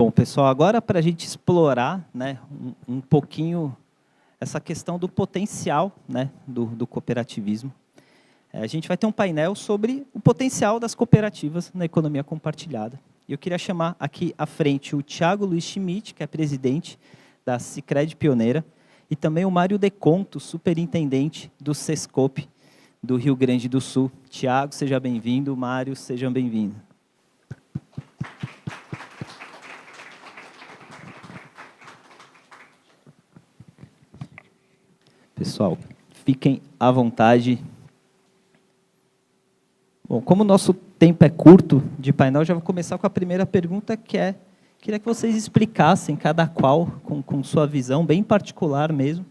Bom, pessoal, agora para a gente explorar, né, um pouquinho essa questão do potencial, né, do cooperativismo, a gente vai ter um painel sobre o potencial das cooperativas na economia compartilhada. E eu queria chamar aqui à frente o Thiago Luiz Schmidt, que é presidente da Sicredi Pioneira, e também o Mário Deconto, superintendente do Sescope do Rio Grande do Sul. Thiago, seja bem-vindo. Mário, sejam bem-vindos. Pessoal, fiquem à vontade. Bom, como o nosso tempo é curto de painel, já vou começar com a primeira pergunta, que é, queria que vocês explicassem, cada qual, com sua visão bem particular mesmo,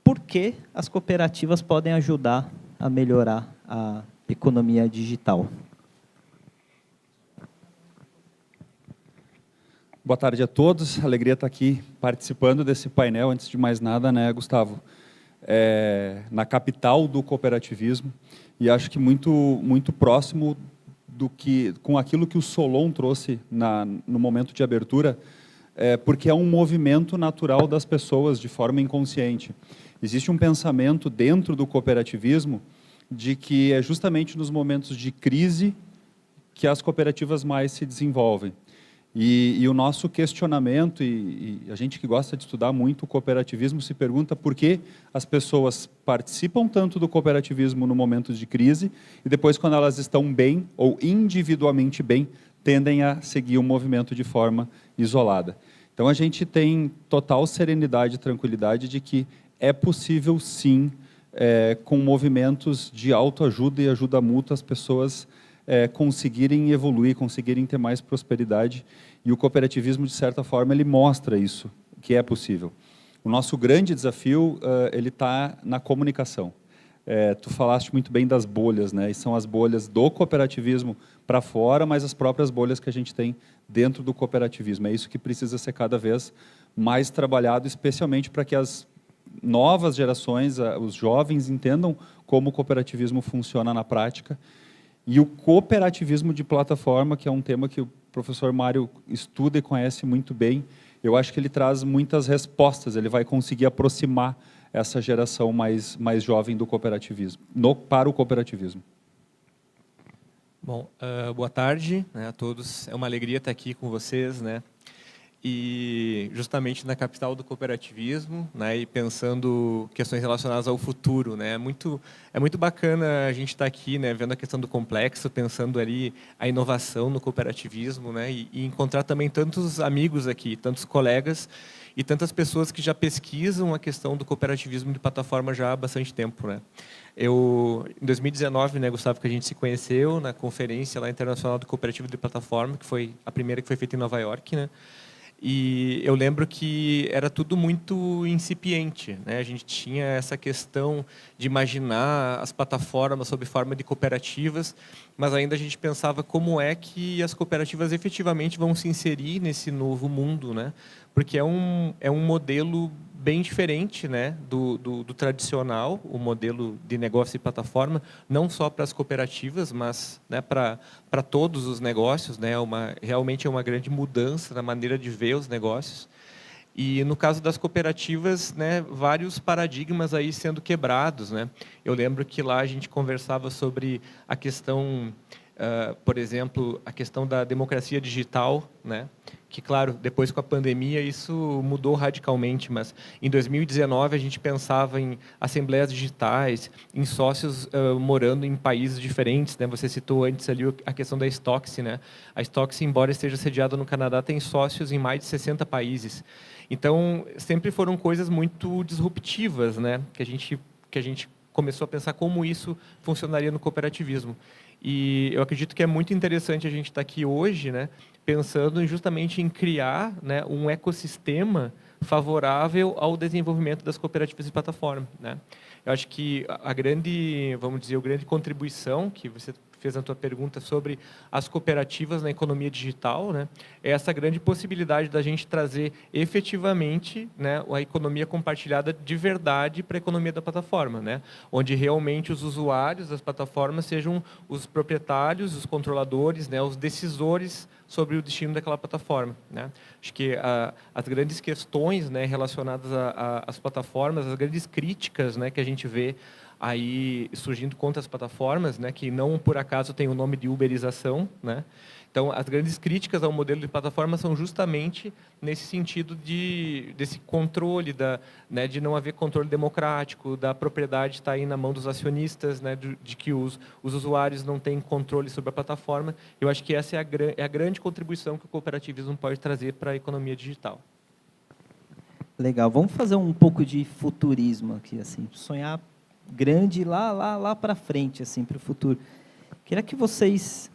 por que as cooperativas podem ajudar a melhorar a economia digital. Boa tarde a todos, alegria estar aqui participando desse painel. Antes de mais nada, né, Gustavo, na capital do cooperativismo, e acho que muito próximo com aquilo que o Solon trouxe no momento de abertura, porque é um movimento natural das pessoas de forma inconsciente. Existe um pensamento dentro do cooperativismo de que é justamente nos momentos de crise que as cooperativas mais se desenvolvem. E o nosso questionamento, e a gente que gosta de estudar muito o cooperativismo, se pergunta por que as pessoas participam tanto do cooperativismo no momento de crise e depois, quando elas estão bem, ou individualmente bem, tendem a seguir o movimento de forma isolada. Então, a gente tem total serenidade e tranquilidade de que é possível, sim, com movimentos de autoajuda e ajuda mútua, as pessoas conseguirem evoluir, conseguirem ter mais prosperidade. E o cooperativismo, de certa forma, ele mostra isso, que é possível. O nosso grande desafio, ele está na comunicação. Tu falaste muito bem das bolhas, né? E são as bolhas do cooperativismo para fora, mas as próprias bolhas que a gente tem dentro do cooperativismo. É isso que precisa ser cada vez mais trabalhado, especialmente para que as novas gerações, os jovens, entendam como o cooperativismo funciona na prática. E o cooperativismo de plataforma, que é um tema que o professor Mário estuda e conhece muito bem, eu acho que ele traz muitas respostas, ele vai conseguir aproximar essa geração mais jovem do cooperativismo, para o cooperativismo. Bom, boa tarde, né, a todos. É uma alegria estar aqui com vocês, né? E justamente na capital do cooperativismo, né, e pensando questões relacionadas ao futuro, né, é muito bacana a gente estar aqui, né, vendo a questão do complexo, pensando ali a inovação no cooperativismo, né, e encontrar também tantos amigos aqui, tantos colegas e tantas pessoas que já pesquisam a questão do cooperativismo de plataforma já há bastante tempo, né. Em 2019, né, Gustavo, que a gente se conheceu na conferência lá internacional do cooperativo de plataforma, que foi a primeira que foi feita em Nova York, né. E eu lembro que era tudo muito incipiente, né? A gente tinha essa questão de imaginar as plataformas sob forma de cooperativas, mas ainda a gente pensava como é que as cooperativas efetivamente vão se inserir nesse novo mundo, né? Porque é um modelo bem diferente, né, do tradicional, o modelo de negócio e plataforma, não só para as cooperativas, mas, né, para todos os negócios, né, realmente é uma grande mudança na maneira de ver os negócios. E no caso das cooperativas, né, vários paradigmas aí sendo quebrados, né? Eu lembro que lá a gente conversava sobre a questão, por exemplo, a questão da democracia digital, né? Que, claro, depois com a pandemia isso mudou radicalmente, mas em 2019 a gente pensava em assembleias digitais, em sócios morando em países diferentes, né? Você citou antes ali a questão da Stoxy, né? A Stoxy, embora esteja sediada no Canadá, tem sócios em mais de 60 países. Então, sempre foram coisas muito disruptivas, né? Que a gente começou a pensar como isso funcionaria no cooperativismo. E eu acredito que é muito interessante a gente estar aqui hoje, né, pensando justamente em criar, né, um ecossistema favorável ao desenvolvimento das cooperativas de plataforma, né? Eu acho que a grande, vamos dizer, a grande contribuição que você fez a tua pergunta sobre as cooperativas na economia digital, né? É essa grande possibilidade da gente trazer efetivamente, né, a economia compartilhada de verdade para a economia da plataforma, né? Onde realmente os usuários das plataformas sejam os proprietários, os controladores, né, os decisores sobre o destino daquela plataforma, né? Acho que as grandes questões, né, relacionadas às plataformas, as grandes críticas, né, que a gente vê aí surgindo contra as plataformas, né, que não por acaso tem o nome de uberização, né? Então, as grandes críticas ao modelo de plataforma são justamente nesse sentido desse controle, né, de não haver controle democrático, da propriedade estar aí na mão dos acionistas, né, de que os usuários não têm controle sobre a plataforma. Eu acho que essa é a grande contribuição que o cooperativismo pode trazer para a economia digital. Legal. Vamos fazer um pouco de futurismo aqui, assim, sonhar grande lá para frente, assim, para o futuro. Queria que vocês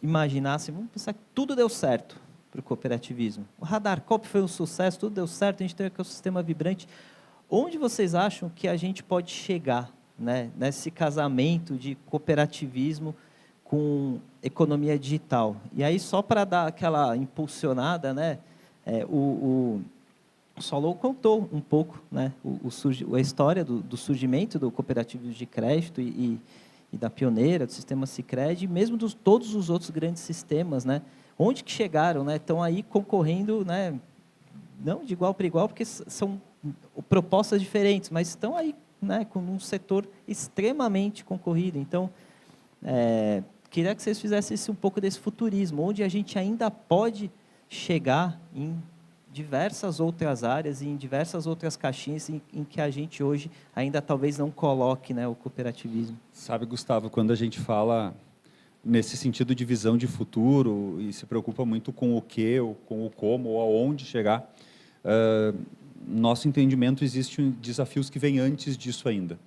imaginassem, vamos pensar que tudo deu certo para o cooperativismo. O Radarcop foi um sucesso, tudo deu certo, a gente tem um ecossistema vibrante. Onde vocês acham que a gente pode chegar, né, nesse casamento de cooperativismo com economia digital? E aí, só para dar aquela impulsionada, né, o Solon contou um pouco, né, a história do surgimento do cooperativismo de crédito e da pioneira, do sistema Sicredi, e mesmo todos os outros grandes sistemas, né, onde que chegaram, né, estão aí concorrendo, né, não de igual para igual, porque são propostas diferentes, mas estão aí, né, com um setor extremamente concorrido. Então, queria que vocês fizessem um pouco desse futurismo, onde a gente ainda pode chegar em diversas outras áreas e em diversas outras caixinhas em que a gente hoje ainda talvez não coloque, né, o cooperativismo. Sabe, Gustavo, quando a gente fala nesse sentido de visão de futuro e se preocupa muito com o que, ou com o como, ou aonde chegar, nosso entendimento existem desafios que vêm antes disso ainda.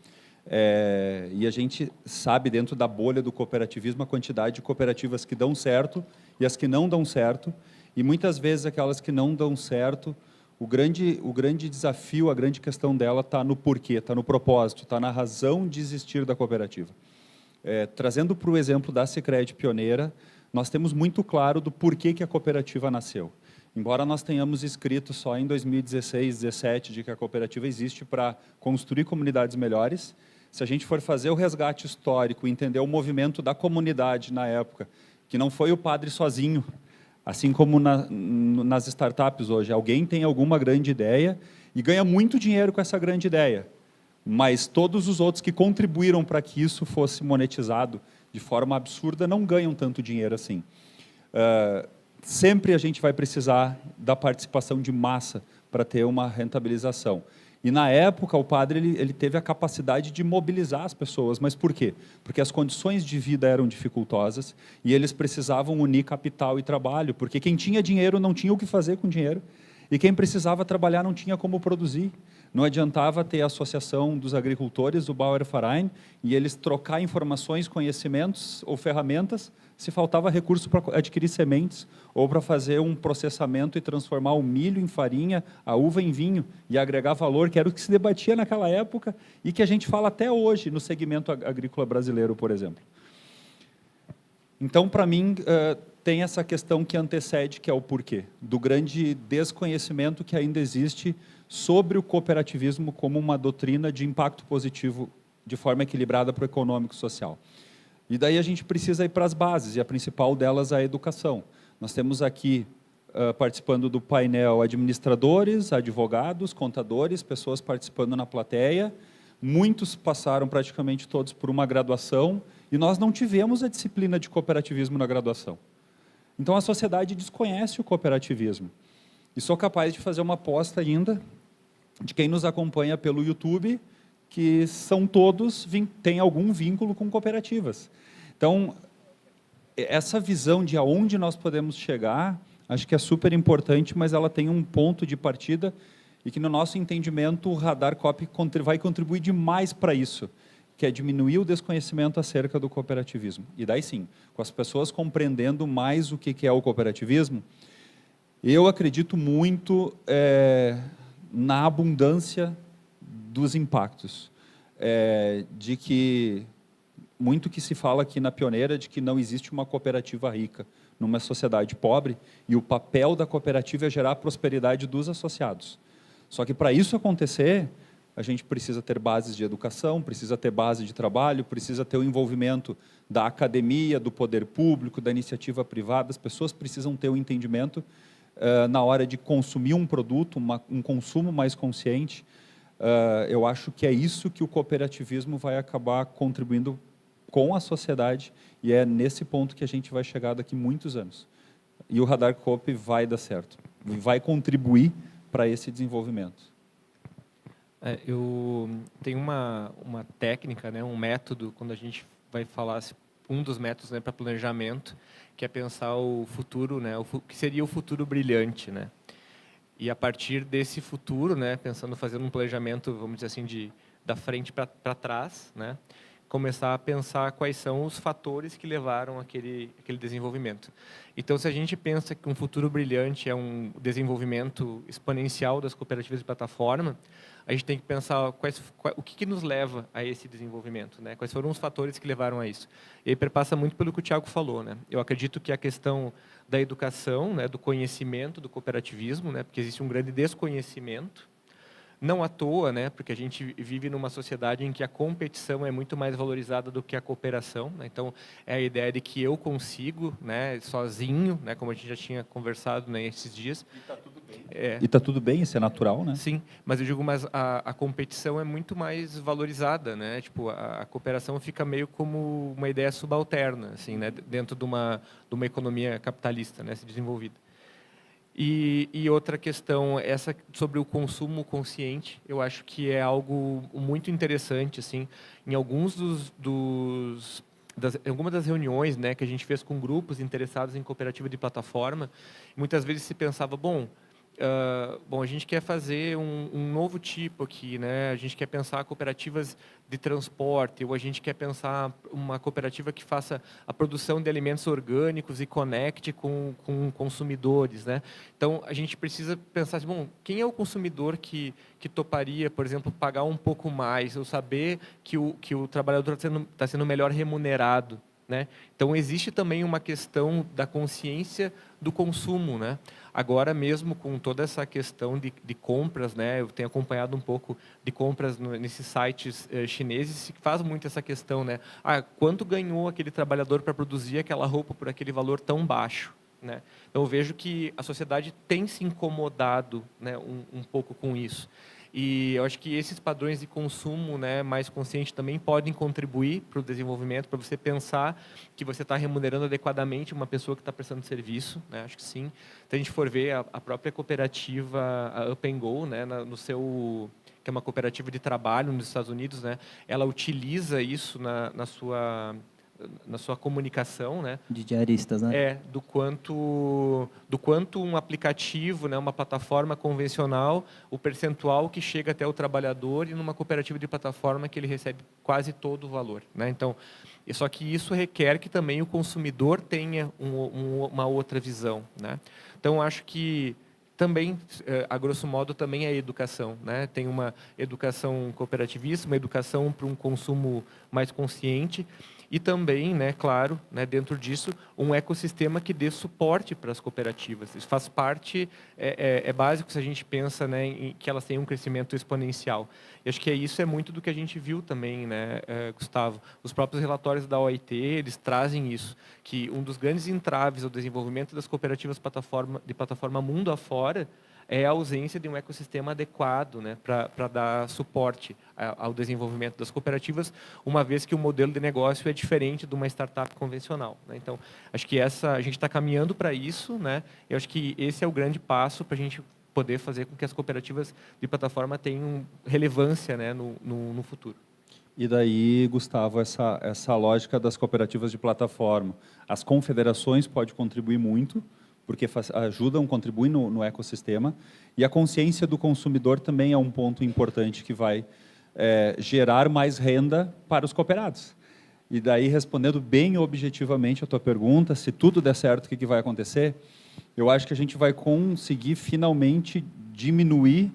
E a gente sabe, dentro da bolha do cooperativismo, a quantidade de cooperativas que dão certo e as que não dão certo. E muitas vezes aquelas que não dão certo, o grande desafio, a grande questão dela está no porquê, está no propósito, está na razão de existir da cooperativa. Trazendo para o exemplo da Sicredi pioneira, nós temos muito claro do porquê que a cooperativa nasceu. Embora nós tenhamos escrito só em 2016, 2017, de que a cooperativa existe para construir comunidades melhores, se a gente for fazer o resgate histórico, entender o movimento da comunidade na época, que não foi o padre sozinho, assim como nas startups hoje, alguém tem alguma grande ideia e ganha muito dinheiro com essa grande ideia, mas todos os outros que contribuíram para que isso fosse monetizado de forma absurda não ganham tanto dinheiro assim. Sempre a gente vai precisar da participação de massa para ter uma rentabilização. E, na época, o padre ele teve a capacidade de mobilizar as pessoas. Mas por quê? Porque as condições de vida eram dificultosas e eles precisavam unir capital e trabalho, porque quem tinha dinheiro não tinha o que fazer com dinheiro e quem precisava trabalhar não tinha como produzir. Não adiantava ter a associação dos agricultores, o Bauernverein, e eles trocar informações, conhecimentos ou ferramentas, se faltava recurso para adquirir sementes ou para fazer um processamento e transformar o milho em farinha, a uva em vinho e agregar valor, que era o que se debatia naquela época e que a gente fala até hoje no segmento agrícola brasileiro, por exemplo. Então, para mim, tem essa questão que antecede, que é o porquê, do grande desconhecimento que ainda existe sobre o cooperativismo como uma doutrina de impacto positivo de forma equilibrada para o econômico e social. E daí a gente precisa ir para as bases, e a principal delas é a educação. Nós temos aqui, participando do painel, administradores, advogados, contadores, pessoas participando na plateia. Muitos passaram, praticamente todos, por uma graduação, e nós não tivemos a disciplina de cooperativismo na graduação. Então, a sociedade desconhece o cooperativismo. E sou capaz de fazer uma aposta ainda de quem nos acompanha pelo YouTube, que são todos, têm algum vínculo com cooperativas. Então, essa visão de aonde nós podemos chegar, acho que é super importante, mas ela tem um ponto de partida e que, no nosso entendimento, o Radarcop vai contribuir demais para isso, que é diminuir o desconhecimento acerca do cooperativismo. E daí sim, com as pessoas compreendendo mais o que é o cooperativismo, eu acredito muito na abundância dos impactos, de que muito que se fala aqui na Pioneira de que não existe uma cooperativa rica numa sociedade pobre, e o papel da cooperativa é gerar a prosperidade dos associados. Só que, para isso acontecer, a gente precisa ter bases de educação, precisa ter base de trabalho, precisa ter o envolvimento da academia, do poder público, da iniciativa privada. As pessoas precisam ter o entendimento na hora de consumir um produto, um consumo mais consciente. Eu acho que é isso que o cooperativismo vai acabar contribuindo com a sociedade, e é nesse ponto que a gente vai chegar daqui muitos anos. E o Radar Coop vai dar certo, vai contribuir para esse desenvolvimento. Eu tenho uma técnica, né, um método, quando a gente vai falar, um dos métodos, né, para planejamento, que é pensar o futuro, né, o que seria o futuro brilhante, né? E a partir desse futuro, né, pensando, fazendo um planejamento, vamos dizer assim, da frente para trás, né, começar a pensar quais são os fatores que levaram aquele desenvolvimento. Então, se a gente pensa que um futuro brilhante é um desenvolvimento exponencial das cooperativas de plataforma, a gente tem que pensar o que nos leva a esse desenvolvimento, né? Quais foram os fatores que levaram a isso. E aí perpassa muito pelo que o Thiago falou, né? Eu acredito que a questão da educação, né, do conhecimento do cooperativismo, né, porque existe um grande desconhecimento, não à toa, né, porque a gente vive numa sociedade em que a competição é muito mais valorizada do que a cooperação, né? Então, é a ideia de que eu consigo, né, sozinho, né, como a gente já tinha conversado, né, esses dias. E está tudo bem. E está tudo bem, isso é natural, né? Sim, mas eu digo, mas a competição é muito mais valorizada, né? Tipo, a cooperação fica meio como uma ideia subalterna, assim, né, dentro de uma economia capitalista, né, desenvolvida. E outra questão, essa sobre o consumo consciente, eu acho que é algo muito interessante, assim, em alguns algumas das reuniões, né, que a gente fez com grupos interessados em cooperativa de plataforma, muitas vezes se pensava, bom, a gente quer fazer um novo tipo aqui, né? A gente quer pensar cooperativas de transporte, ou a gente quer pensar uma cooperativa que faça a produção de alimentos orgânicos e conecte com consumidores, né? Então, a gente precisa pensar assim, bom, quem é o consumidor que toparia, por exemplo, pagar um pouco mais, ou saber que o trabalhador está sendo melhor remunerado, né? Então, existe também uma questão da consciência do consumo, né? Agora mesmo, com toda essa questão de compras, né? Eu tenho acompanhado um pouco de compras nesses sites chineses, que faz muito essa questão, né? Quanto ganhou aquele trabalhador para produzir aquela roupa por aquele valor tão baixo, né? Então, eu vejo que a sociedade tem se incomodado, né, um pouco com isso. E eu acho que esses padrões de consumo, né, mais consciente também podem contribuir para o desenvolvimento, para você pensar que você está remunerando adequadamente uma pessoa que está prestando serviço, né? Acho que sim. Se a gente for ver a própria cooperativa, a Up and Go, né, que é uma cooperativa de trabalho nos Estados Unidos, né, ela utiliza isso na sua comunicação, né? De diaristas, né? Do quanto um aplicativo, né, uma plataforma convencional, o percentual que chega até o trabalhador, e numa cooperativa de plataforma que ele recebe quase todo o valor, né? Então, só que isso requer que também o consumidor tenha uma outra visão, né? Então, acho que também, a grosso modo, também é educação, né? Tem uma educação cooperativista, uma educação para um consumo mais consciente, e também, né, claro, né, dentro disso, um ecossistema que dê suporte para as cooperativas. Isso faz parte, é básico se a gente pensa, né, em que elas tenham um crescimento exponencial. E acho que isso é muito do que a gente viu também, né, Gustavo? Os próprios relatórios da OIT, eles trazem isso, que um dos grandes entraves ao desenvolvimento das cooperativas de plataforma mundo afora é a ausência de um ecossistema adequado, né, para dar suporte ao desenvolvimento das cooperativas, uma vez que o modelo de negócio é diferente de uma startup convencional, né? Então, acho que a gente está caminhando para isso, né? Eu acho que esse é o grande passo para a gente poder fazer com que as cooperativas de plataforma tenham relevância, né, no futuro. E daí, Gustavo, essa lógica das cooperativas de plataforma. As confederações podem contribuir muito, porque ajudam, contribuem no ecossistema, e a consciência do consumidor também é um ponto importante que vai gerar mais renda para os cooperados. E daí, respondendo bem objetivamente a tua pergunta, se tudo der certo, o que vai acontecer? Eu acho que a gente vai conseguir finalmente diminuir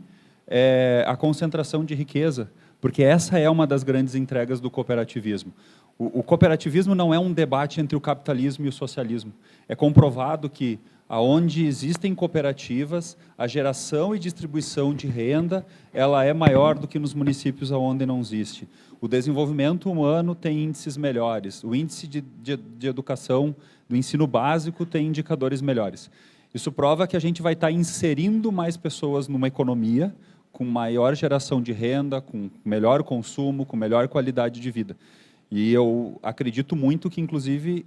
a concentração de riqueza, porque essa é uma das grandes entregas do cooperativismo. O cooperativismo não é um debate entre o capitalismo e o socialismo. É comprovado que, aonde existem cooperativas, a geração e distribuição de renda ela é maior do que nos municípios onde não existe. O desenvolvimento humano tem índices melhores. O índice de educação do ensino básico tem indicadores melhores. Isso prova que a gente vai estar inserindo mais pessoas numa economia com maior geração de renda, com melhor consumo, com melhor qualidade de vida. E eu acredito muito que, inclusive,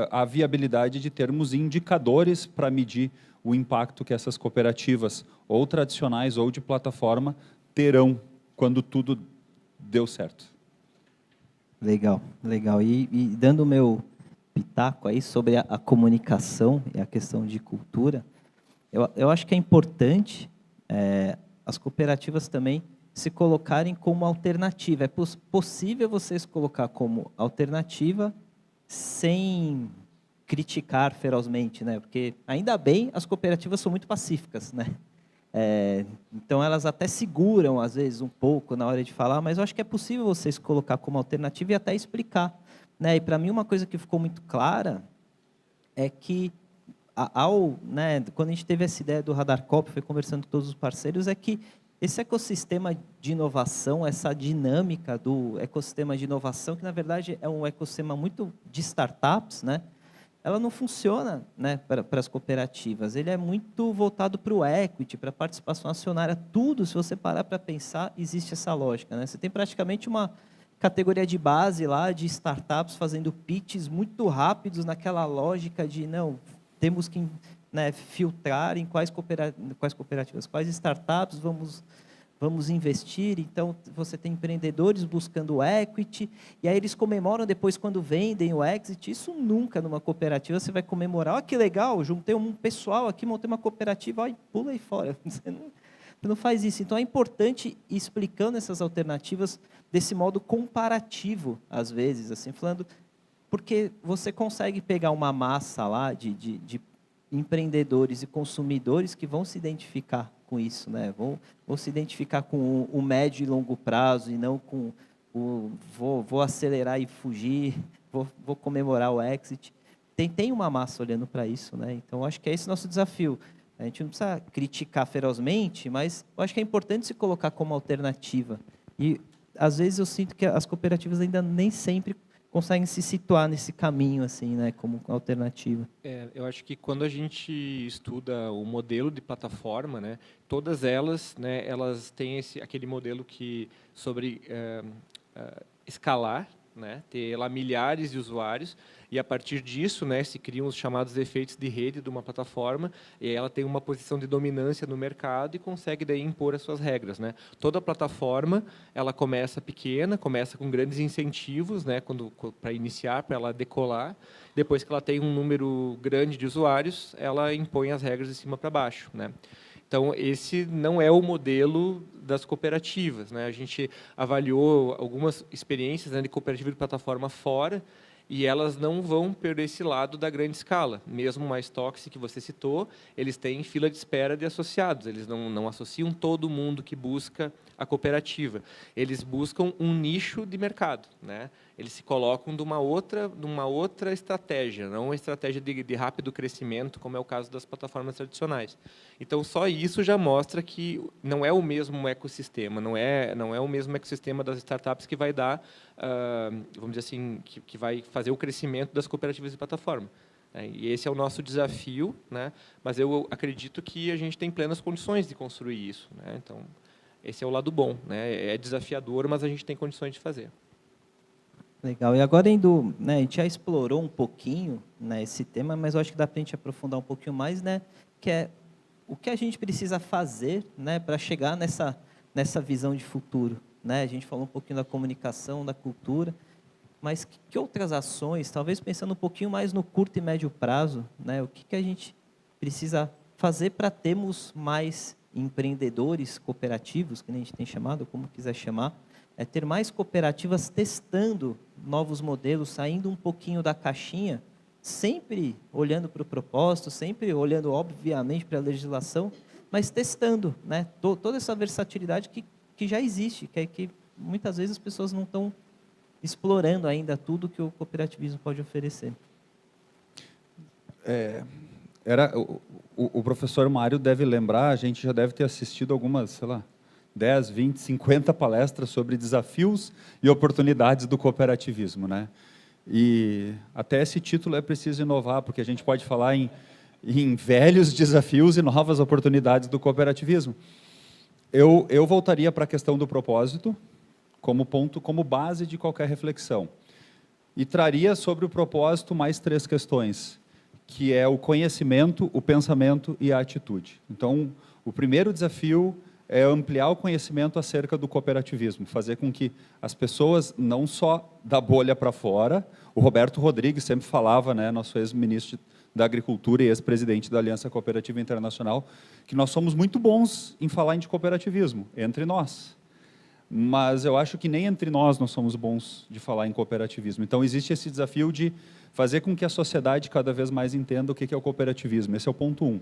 a viabilidade de termos indicadores para medir o impacto que essas cooperativas, ou tradicionais ou de plataforma, terão quando tudo deu certo. Legal, legal. E dando o meu pitaco aí sobre a comunicação e a questão de cultura, eu acho que é importante as cooperativas também se colocarem como alternativa. É possível vocês colocar como alternativa sem criticar ferozmente, né? Porque, ainda bem, as cooperativas são muito pacíficas, né? Então, elas até seguram, às vezes, um pouco na hora de falar, mas eu acho que é possível vocês colocar como alternativa e até explicar, né? E, para mim, uma coisa que ficou muito clara é que, quando a gente teve essa ideia do Radar Cop, foi conversando com todos os parceiros, é que esse ecossistema de inovação, essa dinâmica do ecossistema de inovação, que, na verdade, é um ecossistema muito de startups, né? Ela não funciona, né, para as cooperativas. Ele é muito voltado para o equity, para a participação acionária. Tudo, se você parar para pensar, existe essa lógica, né? Você tem praticamente uma categoria de base lá de startups fazendo pitches muito rápidos naquela lógica de, não, temos que, né, filtrar em quais cooperativas, quais startups vamos investir. Então, você tem empreendedores buscando equity, e aí eles comemoram depois quando vendem o exit. Isso nunca numa cooperativa você vai comemorar. Olha que legal, juntei um pessoal aqui, montei uma cooperativa, olha, pula aí fora. Você não faz isso. Então, é importante ir explicando essas alternativas desse modo comparativo, às vezes, assim, falando, porque você consegue pegar uma massa lá de empreendedores e consumidores que vão se identificar com isso, né? Vão se identificar com o médio e longo prazo e não com o vou acelerar e fugir, vou comemorar o exit. Tem uma massa olhando para isso, né? Então, acho que é esse o nosso desafio. A gente não precisa criticar ferozmente, mas eu acho que é importante se colocar como alternativa. E, às vezes, eu sinto que as cooperativas ainda nem sempre conseguem se situar nesse caminho, assim, né, como alternativa. Eu acho que quando a gente estuda o modelo de plataforma, né, todas elas, né, elas têm aquele modelo sobre escalar, né, ter lá milhares de usuários, e a partir disso, né, se criam os chamados efeitos de rede de uma plataforma, e aí ela tem uma posição de dominância no mercado e consegue daí impor as suas regras, né? Toda plataforma, ela começa pequena, começa com grandes incentivos, né, para iniciar, para ela decolar. Depois que ela tem um número grande de usuários, ela impõe as regras de cima para baixo, né? Então, esse não é o modelo das cooperativas, né? A gente avaliou algumas experiências, né, de cooperativa de plataforma fora, e elas não vão por esse lado da grande escala. Mesmo o MyStox, que você citou, eles têm fila de espera de associados. Eles não associam todo mundo que busca a cooperativa. Eles buscam um nicho de mercado, né? Eles se colocam de uma outra estratégia, não uma estratégia de rápido crescimento, como é o caso das plataformas tradicionais. Então, só isso já mostra que não é o mesmo ecossistema, não é o mesmo ecossistema das startups que vai dar, vamos dizer assim, que vai fazer o crescimento das cooperativas de plataforma. E esse é o nosso desafio, né? Mas eu acredito que a gente tem plenas condições de construir isso, né? Então, esse é o lado bom, né? É desafiador, mas a gente tem condições de fazer. Legal. E agora, né, a gente já explorou um pouquinho, né, esse tema, mas eu acho que dá para a gente aprofundar um pouquinho mais, né, que é o que a gente precisa fazer, né, para chegar nessa visão de futuro, né? A gente falou um pouquinho da comunicação, da cultura, mas que outras ações, talvez pensando um pouquinho mais no curto e médio prazo, né, o que a gente precisa fazer para termos mais empreendedores cooperativos, que a gente tem chamado, como quiser chamar, ter mais cooperativas testando novos modelos, saindo um pouquinho da caixinha, sempre olhando para o propósito, sempre olhando, obviamente, para a legislação, mas testando, né, toda essa versatilidade que já existe, que muitas vezes as pessoas não estão explorando ainda tudo que o cooperativismo pode oferecer. O professor Mário deve lembrar, a gente já deve ter assistido algumas, sei lá, 10, 20, 50 palestras sobre desafios e oportunidades do cooperativismo, né? E até esse título é preciso inovar, porque a gente pode falar em velhos desafios e novas oportunidades do cooperativismo. Eu voltaria para a questão do propósito como ponto, como base de qualquer reflexão. E traria sobre o propósito mais 3 questões, que é o conhecimento, o pensamento e a atitude. Então, o primeiro desafio é ampliar o conhecimento acerca do cooperativismo, fazer com que as pessoas, não só da bolha para fora, o Roberto Rodrigues sempre falava, né, nosso ex-ministro da Agricultura e ex-presidente da Aliança Cooperativa Internacional, que nós somos muito bons em falar de cooperativismo, entre nós. Mas eu acho que nem entre nós somos bons de falar em cooperativismo. Então, existe esse desafio de fazer com que a sociedade cada vez mais entenda o que é o cooperativismo. Esse é o ponto 1.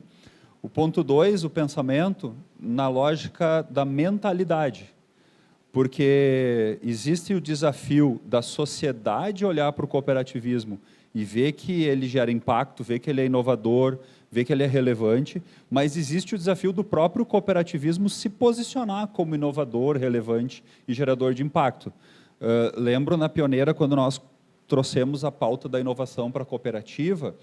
O ponto 2, o pensamento, na lógica da mentalidade. Porque existe o desafio da sociedade olhar para o cooperativismo e ver que ele gera impacto, ver que ele é inovador, ver que ele é relevante, mas existe o desafio do próprio cooperativismo se posicionar como inovador, relevante e gerador de impacto. Lembro na Pioneira, quando nós trouxemos a pauta da inovação para a cooperativa,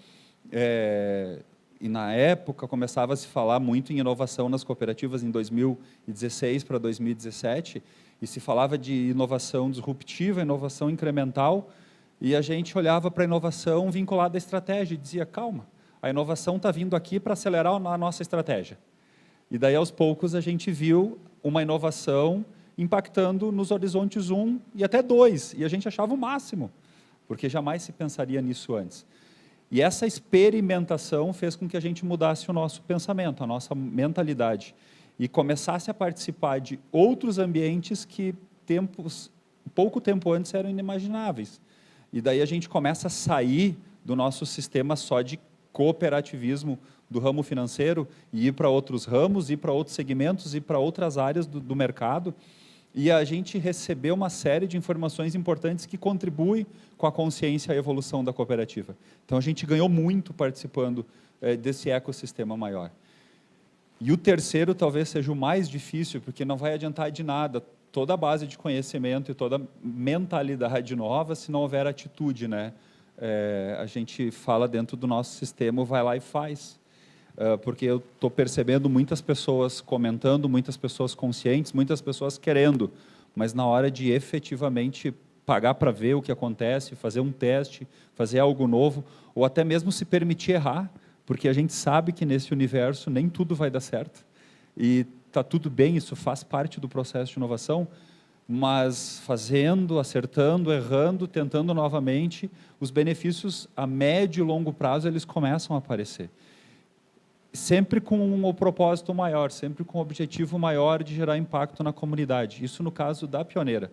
e na época começava a se falar muito em inovação nas cooperativas em 2016 para 2017, e se falava de inovação disruptiva, inovação incremental, e a gente olhava para a inovação vinculada à estratégia e dizia, calma, a inovação está vindo aqui para acelerar a nossa estratégia. E daí, aos poucos, a gente viu uma inovação impactando nos horizontes 1 e até 2, e a gente achava o máximo, porque jamais se pensaria nisso antes. E essa experimentação fez com que a gente mudasse o nosso pensamento, a nossa mentalidade, e começasse a participar de outros ambientes que pouco tempo antes eram inimagináveis. E daí a gente começa a sair do nosso sistema só de cooperativismo do ramo financeiro e ir para outros ramos, ir para outros segmentos, ir para outras áreas do mercado, e a gente recebeu uma série de informações importantes que contribuem com a consciência e a evolução da cooperativa. Então, a gente ganhou muito participando desse ecossistema maior. E o terceiro talvez seja o mais difícil, porque não vai adiantar de nada toda a base de conhecimento e toda a mentalidade nova se não houver atitude, né? A gente fala dentro do nosso sistema, vai lá e faz. Porque eu estou percebendo muitas pessoas comentando, muitas pessoas conscientes, muitas pessoas querendo, mas na hora de efetivamente pagar para ver o que acontece, fazer um teste, fazer algo novo, ou até mesmo se permitir errar, porque a gente sabe que nesse universo nem tudo vai dar certo, e está tudo bem, isso faz parte do processo de inovação, mas fazendo, acertando, errando, tentando novamente, os benefícios a médio e longo prazo eles começam a aparecer. Sempre com um propósito maior, sempre com um objetivo maior de gerar impacto na comunidade. Isso no caso da Pioneira.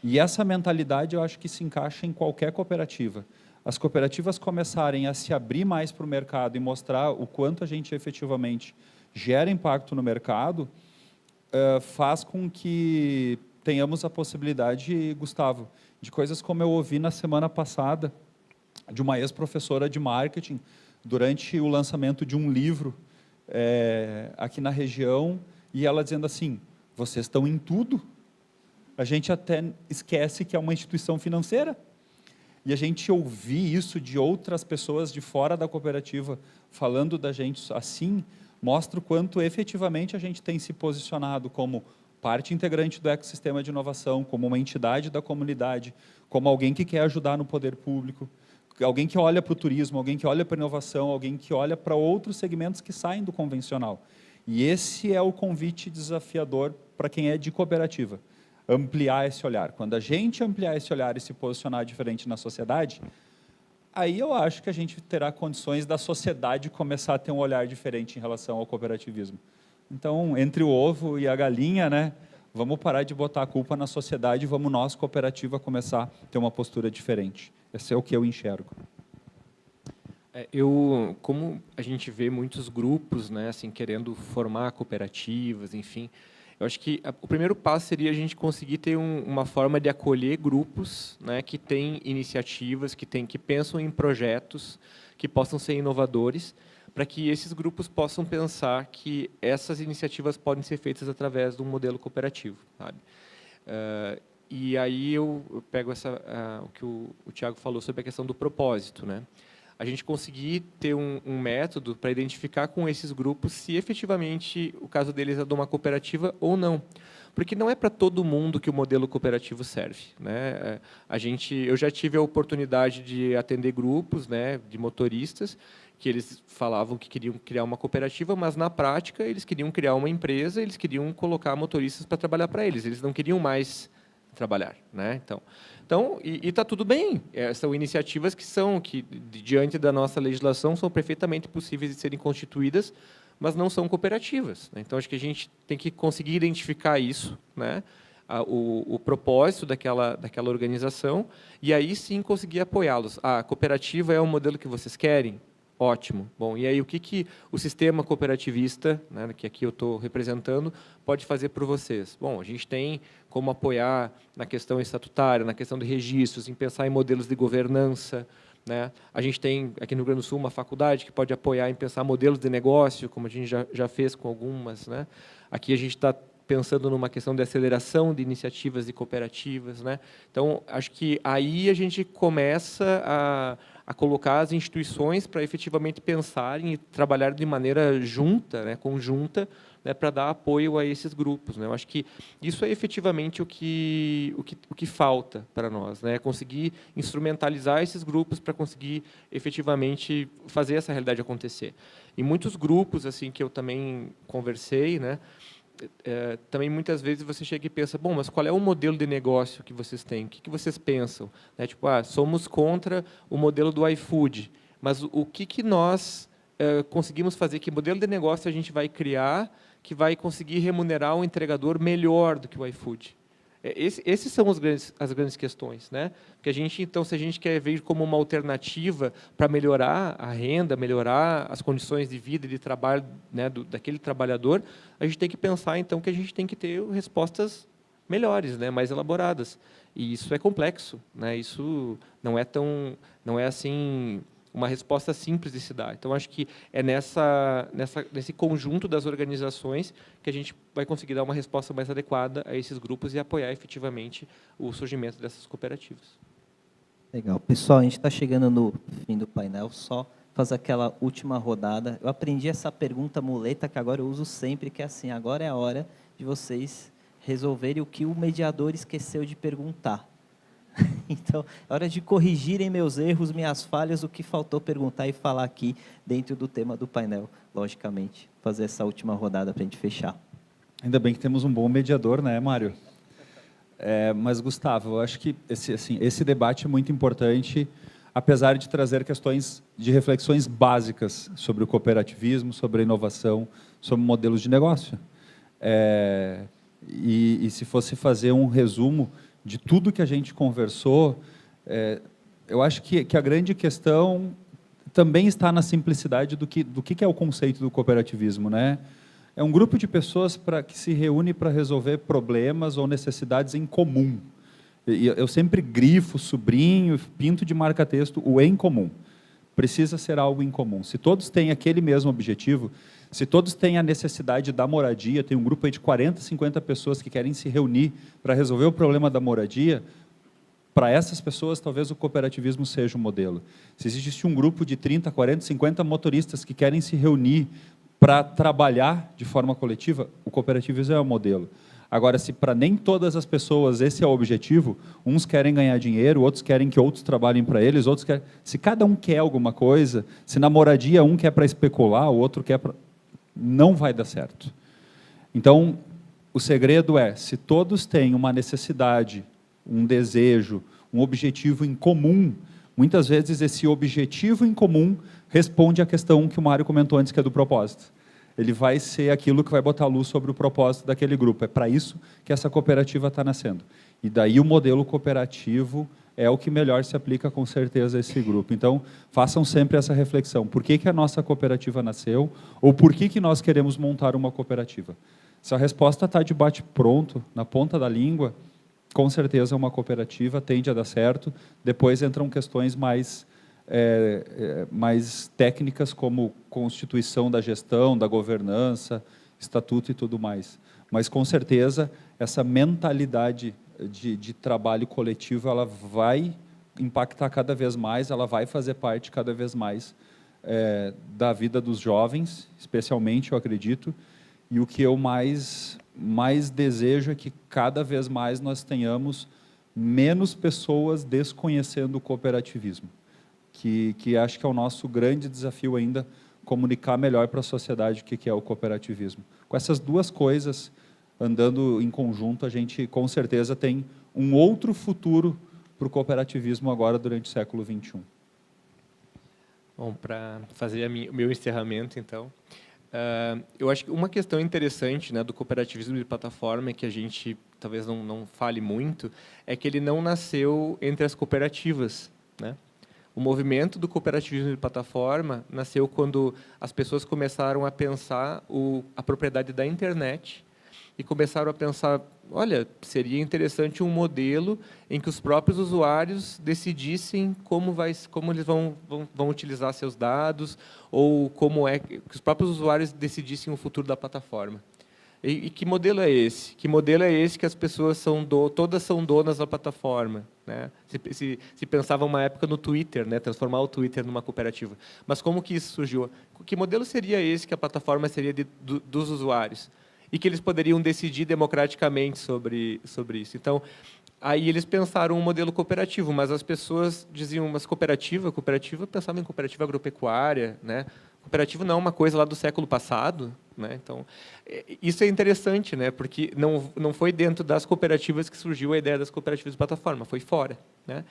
E essa mentalidade eu acho que se encaixa em qualquer cooperativa. As cooperativas começarem a se abrir mais para o mercado e mostrar o quanto a gente efetivamente gera impacto no mercado, faz com que tenhamos a possibilidade, Gustavo, de coisas como eu ouvi na semana passada, de uma ex-professora de marketing, durante o lançamento de um livro aqui na região, e ela dizendo assim, vocês estão em tudo, a gente até esquece que é uma instituição financeira. E a gente ouvir isso de outras pessoas de fora da cooperativa, falando da gente assim, mostra o quanto efetivamente a gente tem se posicionado como parte integrante do ecossistema de inovação, como uma entidade da comunidade, como alguém que quer ajudar no poder público, alguém que olha para o turismo, alguém que olha para a inovação, alguém que olha para outros segmentos que saem do convencional. E esse é o convite desafiador para quem é de cooperativa, ampliar esse olhar. Quando a gente ampliar esse olhar e se posicionar diferente na sociedade, aí eu acho que a gente terá condições da sociedade começar a ter um olhar diferente em relação ao cooperativismo. Então, entre o ovo e a galinha, né, vamos parar de botar a culpa na sociedade, vamos nós, cooperativa, começar a ter uma postura diferente. Esse é o que eu enxergo. Como a gente vê muitos grupos, né, assim, querendo formar cooperativas, enfim, Eu acho que o primeiro passo seria a gente conseguir ter uma forma de acolher grupos, né, que têm iniciativas, que pensam em projetos, que possam ser inovadores, para que esses grupos possam pensar que essas iniciativas podem ser feitas através de um modelo cooperativo, sabe? E aí eu pego o que o Thiago falou sobre a questão do propósito, né? A gente conseguir ter um método para identificar com esses grupos se efetivamente o caso deles é de uma cooperativa ou não. Porque não é para todo mundo que o modelo cooperativo serve, né? Eu já tive a oportunidade de atender grupos, né, de motoristas, que eles falavam que queriam criar uma cooperativa, mas na prática eles queriam criar uma empresa, eles queriam colocar motoristas para trabalhar para eles não queriam mais trabalhar, né? Então está tudo bem. São iniciativas que diante da nossa legislação são perfeitamente possíveis de serem constituídas, mas não são cooperativas, né? Então acho que a gente tem que conseguir identificar isso, né? O propósito daquela organização, e aí sim conseguir apoiá-los. A cooperativa é o modelo que vocês querem? Ótimo. Bom, e aí o que o sistema cooperativista, né, que aqui eu estou representando, pode fazer por vocês? Bom, a gente tem como apoiar na questão estatutária, na questão de registros, em pensar em modelos de governança, né? A gente tem aqui no Rio Grande do Sul uma faculdade que pode apoiar em pensar modelos de negócio, como a gente já fez com algumas, né? Aqui a gente está pensando numa questão de aceleração de iniciativas de cooperativas, né? Então, acho que aí a gente começa a colocar as instituições para efetivamente pensarem e trabalhar de maneira junta, né, conjunta, né, para dar apoio a esses grupos, né? Eu acho que isso é efetivamente o que falta para nós, né? Conseguir instrumentalizar esses grupos para conseguir efetivamente fazer essa realidade acontecer. E muitos grupos assim que eu também conversei, né, também muitas vezes você chega e pensa, bom, mas qual é o modelo de negócio que vocês têm? O que vocês pensam? Né? Tipo, somos contra o modelo do iFood, mas o que nós conseguimos fazer? Que modelo de negócio a gente vai criar que vai conseguir remunerar um entregador melhor do que o iFood? Esses são as grandes questões, né? Porque então, se a gente quer ver como uma alternativa para melhorar a renda, melhorar as condições de vida e de trabalho, né, daquele trabalhador, a gente tem que pensar então que a gente tem que ter respostas melhores, né, mais elaboradas. E isso é complexo, né? Isso não é assim uma resposta simples de se dar. Então, acho que é nesse conjunto das organizações que a gente vai conseguir dar uma resposta mais adequada a esses grupos e apoiar efetivamente o surgimento dessas cooperativas. Legal. Pessoal, a gente está chegando no fim do painel, só fazer aquela última rodada. Eu aprendi essa pergunta muleta que agora eu uso sempre, que é assim, agora é a hora de vocês resolverem o que o mediador esqueceu de perguntar. Então, é hora de corrigirem meus erros, minhas falhas, o que faltou perguntar e falar aqui dentro do tema do painel, logicamente. Fazer essa última rodada para a gente fechar. Ainda bem que temos um bom mediador, né, Mário? Mas, Gustavo, eu acho que esse debate é muito importante, apesar de trazer questões de reflexões básicas sobre o cooperativismo, sobre a inovação, sobre modelos de negócio. E se fosse fazer um resumo de tudo que a gente conversou, eu acho que a grande questão também está na simplicidade do que é o conceito do cooperativismo, né? É um grupo de pessoas que se reúne para resolver problemas ou necessidades em comum. E eu sempre grifo, sublinho, pinto de marca-texto o em comum. Precisa ser algo em comum. Se todos têm aquele mesmo objetivo, se todos têm a necessidade da moradia, tem um grupo aí de 40, 50 pessoas que querem se reunir para resolver o problema da moradia, para essas pessoas, talvez o cooperativismo seja um modelo. Se existe um grupo de 30, 40, 50 motoristas que querem se reunir para trabalhar de forma coletiva, o cooperativismo é o modelo. Agora, se para nem todas as pessoas esse é o objetivo, uns querem ganhar dinheiro, outros querem que outros trabalhem para eles, outros querem... Se cada um quer alguma coisa, se na moradia um quer para especular, o outro quer para... Não vai dar certo. Então, o segredo é, se todos têm uma necessidade, um desejo, um objetivo em comum, muitas vezes esse objetivo em comum responde à questão que o Mário comentou antes, que é do propósito. Ele vai ser aquilo que vai botar luz sobre o propósito daquele grupo. É para isso que essa cooperativa está nascendo. E daí o modelo cooperativo é o que melhor se aplica com certeza a esse grupo. Então, façam sempre essa reflexão. Por que a nossa cooperativa nasceu? Ou por que nós queremos montar uma cooperativa? Se a resposta está de bate-pronto, na ponta da língua, com certeza uma cooperativa tende a dar certo. Depois entram questões mais técnicas, como constituição da gestão, da governança, estatuto e tudo mais. Mas, com certeza, essa mentalidade de trabalho coletivo, ela vai impactar cada vez mais, ela vai fazer parte cada vez mais da vida dos jovens, especialmente, eu acredito, e o que eu mais desejo é que cada vez mais nós tenhamos menos pessoas desconhecendo o cooperativismo, que acho que é o nosso grande desafio ainda, comunicar melhor para a sociedade o que é o cooperativismo. Com essas duas coisas andando em conjunto, a gente com certeza tem um outro futuro para o cooperativismo agora durante o século XXI. Bom, para fazer o meu encerramento, então, eu acho que uma questão interessante, né, do cooperativismo de plataforma, que a gente talvez não fale muito, é que ele não nasceu entre as cooperativas, né? O movimento do cooperativismo de plataforma nasceu quando as pessoas começaram a pensar a propriedade da internet e começaram a pensar, olha, seria interessante um modelo em que os próprios usuários decidissem como eles vão utilizar seus dados, ou como é que os próprios usuários decidissem o futuro da plataforma. E que modelo é esse? Que modelo é esse que as pessoas todas são donas da plataforma, né? Se pensava uma época no Twitter, né? Transformar o Twitter numa cooperativa. Mas como que isso surgiu? Que modelo seria esse que a plataforma seria dos usuários? E que eles poderiam decidir democraticamente sobre isso. Então, aí eles pensaram um modelo cooperativo, mas as pessoas diziam, mas cooperativa, pensavam em cooperativa agropecuária, né? Cooperativa não é uma coisa lá do século passado, né? Então, isso é interessante, né? Porque não foi dentro das cooperativas que surgiu a ideia das cooperativas de plataforma, foi fora, né?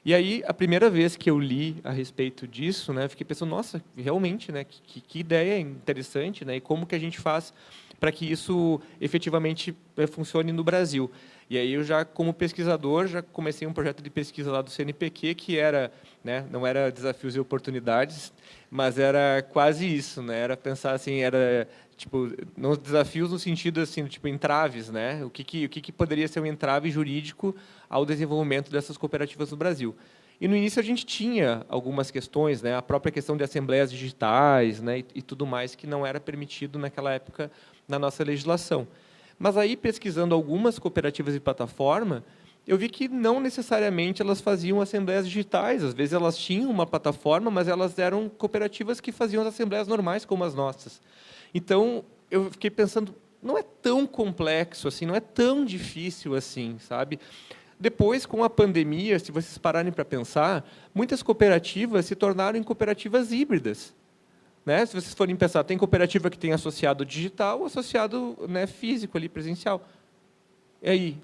E aí, a primeira vez que eu li a respeito disso, né, fiquei pensando, nossa, realmente, né, que ideia interessante, né? E como que a gente faz para que isso efetivamente funcione no Brasil. E aí eu já, como pesquisador, já comecei um projeto de pesquisa lá do CNPq, que era, né, não era desafios e oportunidades, mas era quase isso, né? Era pensar assim, era tipo, nos desafios no sentido assim, tipo entraves, né? O que poderia ser um entrave jurídico ao desenvolvimento dessas cooperativas no Brasil. E no início a gente tinha algumas questões, né? A própria questão de assembleias digitais, né? E tudo mais que não era permitido naquela época na nossa legislação. Mas aí, pesquisando algumas cooperativas de plataforma, eu vi que não necessariamente elas faziam assembleias digitais. Às vezes elas tinham uma plataforma, mas elas eram cooperativas que faziam as assembleias normais como as nossas. Então, eu fiquei pensando, não é tão complexo assim, não é tão difícil assim, sabe? Depois, com a pandemia, se vocês pararem para pensar, muitas cooperativas se tornaram em cooperativas híbridas. Né? Se vocês forem pensar, tem cooperativa que tem associado digital, associado, né, físico, ali, presencial. E aí?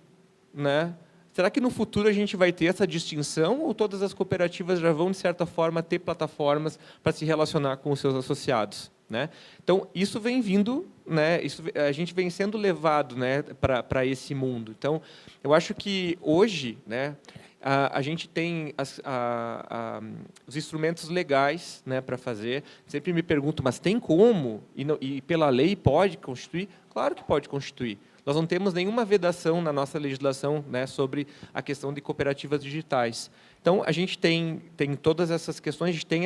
Né? Será que no futuro a gente vai ter essa distinção ou todas as cooperativas já vão, de certa forma, ter plataformas para se relacionar com os seus associados? Né? Então, isso vem vindo, né, a gente vem sendo levado, né, para esse mundo. Então, eu acho que hoje, né, a gente tem os instrumentos legais, né, para fazer. Sempre me pergunto, mas tem como? E pela lei pode constituir? Claro que pode constituir. Nós não temos nenhuma vedação na nossa legislação, né, sobre a questão de cooperativas digitais. Então, a gente tem todas essas questões, a gente tem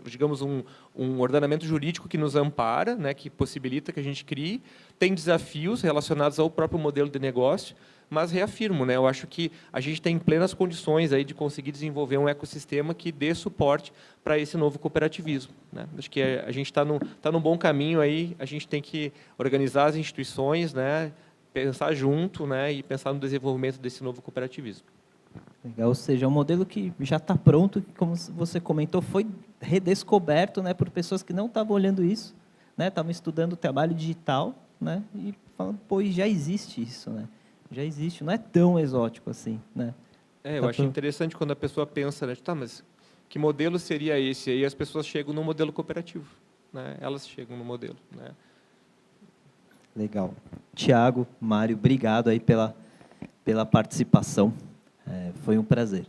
digamos, um ordenamento jurídico que nos ampara, né, que possibilita que a gente crie, tem desafios relacionados ao próprio modelo de negócio, mas reafirmo, né, eu acho que a gente tem plenas condições aí de conseguir desenvolver um ecossistema que dê suporte para esse novo cooperativismo. Né? Acho que a gente está num bom caminho aí, a gente tem que organizar as instituições, né, pensar junto, né, e pensar no desenvolvimento desse novo cooperativismo. Legal, ou seja, é um modelo que já está pronto, que, como você comentou, foi redescoberto, né, por pessoas que não estavam olhando isso, né, estavam estudando o trabalho digital, né, e falando, pô, já existe isso, né, já existe, não é tão exótico assim, né. Eu acho interessante quando a pessoa pensa, né, tá, mas que modelo seria esse? Aí as pessoas chegam no modelo cooperativo, né, elas chegam no modelo, né. Legal. Tiago, Mário, obrigado aí pela participação. Foi um prazer.